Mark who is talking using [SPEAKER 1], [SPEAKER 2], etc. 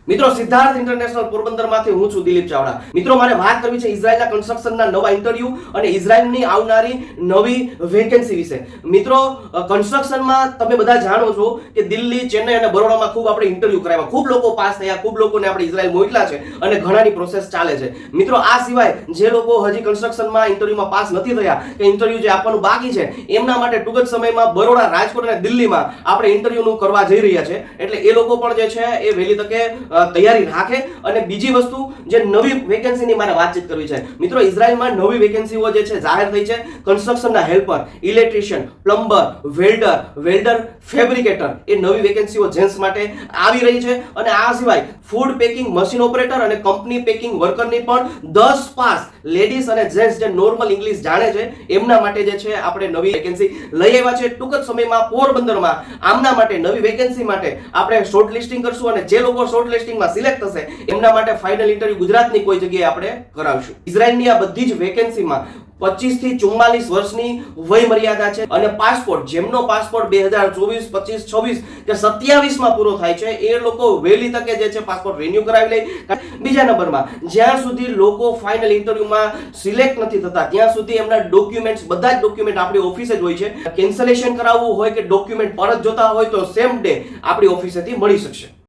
[SPEAKER 1] મિત્રો સિદ્ધાર્થ ઇન્ટરનેશનલ પોરબંદરમાંથી હું છું દિલીપ ચાવડા। મિત્રો મારે વાત કરવી છે ઇઝરાયલના કન્સ્ટ્રક્શનના નવા ઇન્ટરવ્યુ અને ઇઝરાયલની આવનારી નવી વેકેન્સી વિશે। મિત્રો કન્સ્ટ્રક્શનમાં તમે બધા જાણો છો કે દિલ્હી, ચેન્નઈ અને બરોડામાં ખૂબ આપણે ઇન્ટરવ્યુ કરાવ્યા, ખૂબ લોકો પાસ થયા, ખૂબ લોકોને આપણે ઇઝરાયલ મોકલ્યા છે અને ઘણાની પ્રોસેસ ચાલે છે। મિત્રો આ સિવાય જે લોકો હજી કન્સ્ટ્રક્શનમાં ઇન્ટરવ્યુમાં પાસ નથી થયા કે ઇન્ટરવ્યુ જે આપવાનું બાકી છે એમના માટે ટૂંક જ સમયમાં બરોડા, રાજકોટ અને દિલ્હીમાં આપણે ઇન્ટરવ્યુનું કરવા જઈ રહ્યા છે। એટલે એ લોકો પણ જે છે એ વહેલી તકે તૈયારી રાખે। અને બીજી વસ્તુ જે નવી વેકેન્સીની મારે વાતચીત કરવી છે મિત્રો, ઇઝરાયલમાં નવી વેકેન્સીઓ જે છે જાહેર થઈ છે। કન્સ્ટ્રક્શનના helper, electrician, plumber, welder, fabricator એ નવી વેકેન્સીઓ જેન્ટ્સ માટે આવી રહી છે। અને આ સિવાય ફૂડ પેકિંગ મશીન ઓપરેટર અને કંપની પેકિંગ વર્કરની પણ 10 પાસ લેડીઝ અને જેન્ટ્સ જે નોર્મલ ઇંગ્લિશ જાણે છે એમના માટે જે છે આપણે નવી વેકેન્સી લઈ આવ્યા છે। ટૂંક જ સમયમાં પોરબંદરમાં આમના માટે નવી વેકેન્સી માટે આપણે શોર્ટ લિસ્ટિંગ કરશું અને જે લોકો શોર્ટ લિસ્ટિંગમાં સિલેક્ટ થશે એમના માટે ફાઇનલ ઇન્ટરવ્યુ ગુજરાતની કોઈ જગ્યાએ આપણે કરાવશું। ઇઝરાયલની આ બધી જ વેકેન્સીમાં 25 થી 44 વર્ષની વય મર્યાદા છે અને પાસપોર્ટ, જેમનો પાસપોર્ટ 2024, 25, 26 કે 27 માં પૂરો થાય છે એ લોકો વહેલી તકે જે છે પાસપોર્ટ રિન્યુ કરાવી લે। બીજા નંબરમાં, જ્યાં સુધી લોકો ફાઇનલ ઇન્ટરવ્યુમાં સિલેક્ટ નથી થતા ત્યાં સુધી એમના ડોક્યુમેન્ટ્સ, બધા જ ડોક્યુમેન્ટ આપણી ઓફિસે જ હોય છે। કેન્સલેશન કરાવવું હોય કે ડોક્યુમેન્ટ પરત જોતા હોય તો સેમ ડે આપણી ઓફિસેથી મળી શકશે।